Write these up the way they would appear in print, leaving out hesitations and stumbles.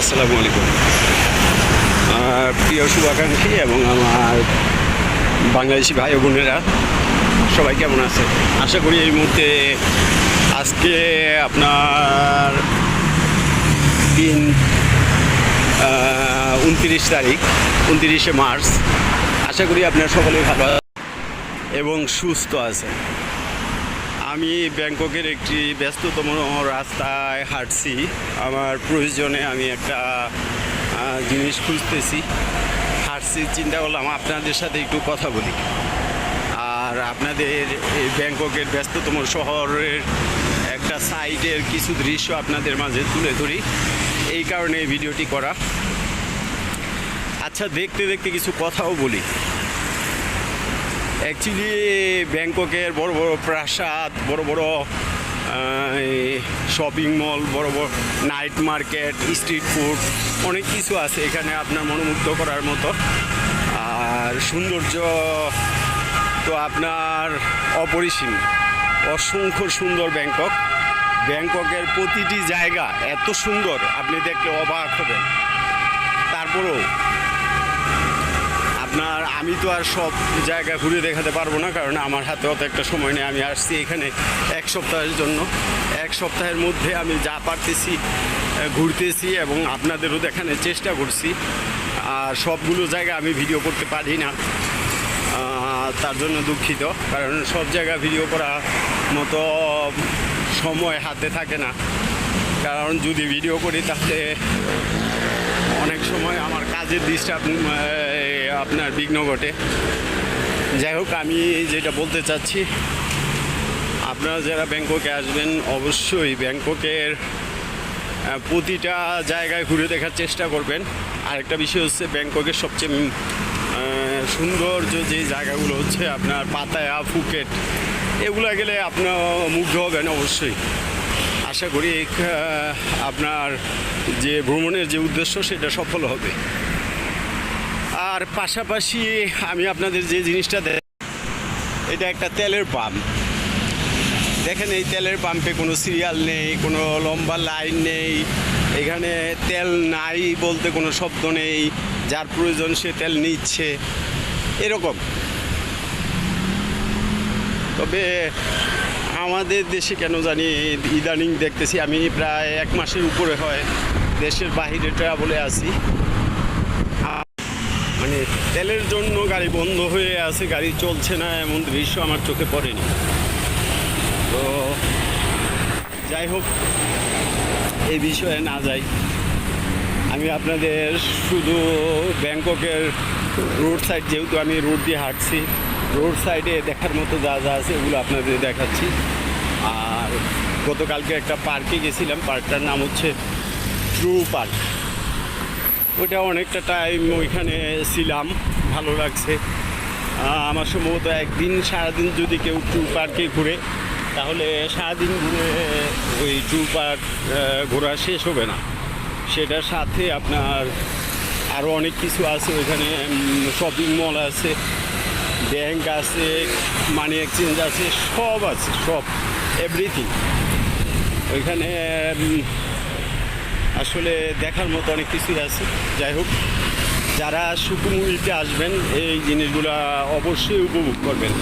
আসসালামু আলাইকুম। প্রিয় শুভাকাঙ্ক্ষী এবং আমার বাংলাদেশি ভাই বোনেরা সবাই কেমন আছে? আশা করি এই মুহূর্তে আজকে আপনার 29 তারিখ 29শে মার্চ। আশা করি আপনারা সকলেই ভালো এবং সুস্থ আছেন। আমি ব্যাংককের একটি ব্যস্ততম রাস্তায় হাঁটছি। আমার প্রয়োজনে আমি একটা জিনিস খুঁজতেছি, হাঁটছি, চিন্তা করলাম আপনাদের সাথে একটু কথা বলি আর আপনাদের এই ব্যাংককের ব্যস্ততম শহরের একটা সাইডের কিছু দৃশ্য আপনাদের মাঝে তুলে ধরি, এই কারণে এই ভিডিওটি করা। আচ্ছা, দেখতে দেখতে কিছু কথাও বলি। অ্যাকচুয়ালি ব্যাংককের বড় বড় প্রাসাদ, বড় বড় শপিং মল, বড় বড় নাইট মার্কেট, স্ট্রিট ফুড, অনেক কিছু আছে এখানে আপনার মনোমুগ্ধ করার মতো। আর সৌন্দর্য তো আপনার অপরিসীম, অসংখ্য সুন্দর ব্যাংকক। ব্যাংককের প্রতিটি জায়গা এত সুন্দর, আপনি দেখলে অবাক হবেন। তারপরেও আমি তো আর সব জায়গা ঘুরে দেখাতে পারবো না, কারণ আমার হাতে অত একটা সময় নেই। আমি আসছি এখানে এক সপ্তাহের জন্য। এক সপ্তাহের মধ্যে আমি যা পারতেছি ঘুরতেছি এবং আপনাদেরও দেখানোর চেষ্টা করছি। আর সবগুলো জায়গা আমি ভিডিও করতে পারি না, তার জন্য দুঃখিত, কারণ সব জায়গা ভিডিও করার মতো সময় হাতে থাকে না। কারণ যদি ভিডিও করি তাহলে অনেক সময় আমার কাজের ডিস্টার্ব আপনার বিঘ্ন ঘটে। যাই হোক, আমি যেটা বলতে চাচ্ছি, আপনারা যারা ব্যাংককে আসবেন অবশ্যই ব্যাংককের প্রতিটা জায়গায় ঘুরে দেখার চেষ্টা করবেন। আরেকটা বিষয় হচ্ছে, ব্যাংককের সবচেয়ে সৌন্দর্য যে জায়গাগুলো হচ্ছে আপনার পাতায়া, ফুকেট, এগুলো গেলে আপনার মুগ্ধ হবেন অবশ্যই। আশা করি আপনার যে ভ্রমণের যে উদ্দেশ্য সেটা সফল হবে। আর পাশাপাশি আমি আপনাদের যে জিনিসটা এটা একটা তেলের পাম্প। দেখেন, এই তেলের পাম্পে কোনো সিরিয়াল নেই, কোনো লম্বা লাইন নেই। এখানে তেল নাই বলতে কোনো শব্দ নেই, যার প্রয়োজন সে তেল নিচ্ছে, এরকম। তবে আমাদের দেশে কেন জানি ইদানিং দেখতেছি, আমি প্রায় 1 মাসের উপরে হয় দেশের বাহিরে ট্রাভেলে আছি, মানে তেলের জন্য গাড়ি বন্ধ হয়ে আছে, গাড়ি চলছে না, এমন দৃশ্য আমার চোখে পড়েনি। তো যাই হোক, এই বিষয়ে না যাই। আমি আপনাদের শুধু ব্যাংককের রোড সাইড, যেহেতু আমি রোড দিয়ে হাঁটছি, রোড সাইডে দেখার মতো যা যা আছে এগুলো আপনাদের দেখাচ্ছি। আর গতকালকে একটা পার্কে গেছিলাম, পার্কটার নাম হচ্ছে ট্রু পার্ক। ওইটা অনেকটা টাইম ওইখানে ছিলাম, ভালো লাগছে। আমার সম্ভবত একদিন সারাদিন যদি কেউ ট্রু পার্কে ঘুরে, তাহলে সারাদিন ঘুরে ওই ট্রু পার্ক ঘোরা শেষ হবে না। সেটার সাথে আপনার আরও অনেক কিছু আছে ওইখানে, শপিং মল আছে, ব্যাংক আছে, মানি এক্সচেঞ্জ আছে, সব আছে, সব এভরিথিং ওইখানে। আসলে দেখার মতো অনেক কিছুই আছে। যাই হোক, যারা সুকুমুলিতে আসবেন এই জিনিসগুলো অবশ্যই উপভোগ করবেন।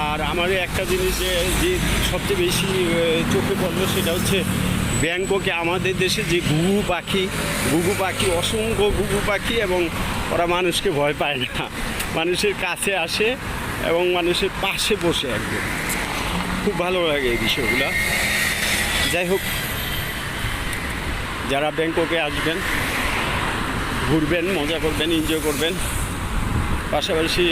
আর আমার একটা জিনিস যে সবচেয়ে বেশি চোখে পড়লো, সেটা হচ্ছে ব্যাংককে আমাদের দেশে যে ঘুঘু পাখি, অসংখ্য ঘুঘু পাখি, এবং ওরা মানুষকে ভয় পায় না, মানুষের কাছে আসে এবং মানুষের পাশে বসে একদম। খুব ভালো লাগে এই বিষয়গুলো। যাই হোক, যারা ব্যাংককে আসবেন ঘুরবেন, মজা করবেন, এনজয় করবেন, পাশাপাশি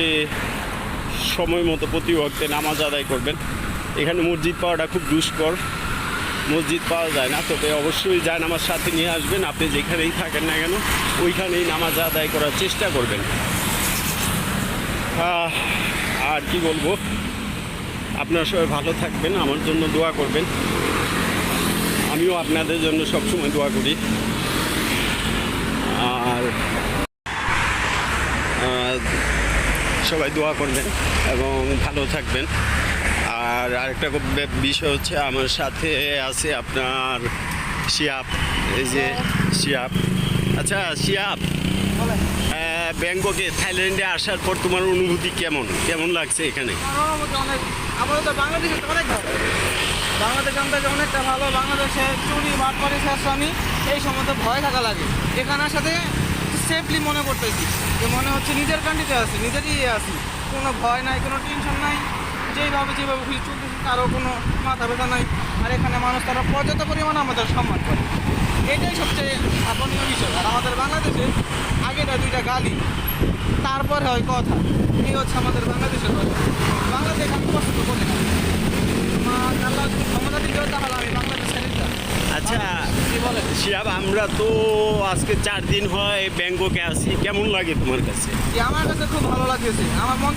সময় মতো প্রতি ওয়াক্তে নামাজ আদায় করবেন। এখানে মসজিদ পাওয়াটা খুব দুষ্কর, মসজিদ পাওয়া যায় না। তবে অবশ্যই জায়নামাজ সাথে নিয়ে আসবেন। আপনি যেখানেই থাকেন না কেন ওইখানেই নামাজ আদায় করার চেষ্টা করবেন। আর কি বলবো, আপনারা সবাই ভালো থাকবেন, আমার জন্য দোয়া করবেন। আমিও আপনাদের জন্য সবসময় দোয়া করি। আর সবাই দোয়া করবেন এবং ভালো থাকবেন। আর আরেকটা বিষয় হচ্ছে, আমার সাথে আছে আপনার শিয়াব, এই যে শিয়াব। আচ্ছা শিয়াব, ব্যাংককে থাইল্যান্ডে আসার পর তোমার অনুভূতি কেমন কেমন লাগছে এখানে? আমার মতে অনেক, আপাতত বাংলাদেশে তো অনেক ভালো। বাংলাদেশ আমাদের অনেকটা ভালো। বাংলাদেশে চুরি বাটপারি শেষরানি এই সম্বন্ধে ভয় থাকা লাগে। এখানে সাথে সেফলি মনে করতেছি যে মনে হচ্ছে নিজের কান্ট্রিতে আছি, নিজেরই আছি, কোনো ভয় নাই, কোনো টেনশন নাই, যেভাবে খুশি চলতেছি কারো কোনো মাথা ব্যথা নাই। আর এখানে মানুষ তারা পর্যাপ্ত পরিমাণে আমাদের সম্মান করে, এটাই সবচেয়ে আপনীয় বিষয়। আর আমাদের বাংলাদেশে আগেটা দুইটা গালি, তারপরে হয় কথা, এই হচ্ছে আমাদের বাংলাদেশের কথা। বাংলাদেশ আমি পছন্দ করি না। আল্লাহ যদি ক্ষমতা দিতে হয় তাহলে আমি বাংলাদেশ ছেড়ে দিতাম। আচ্ছা কি বলেন? শিয়াব, আমরা তো আজকে 4 দিন হয় ব্যাংককে আছি, কেমন লাগে তোমার কাছে? আমার কাছে খুব ভালো লাগতেছে। আমার মন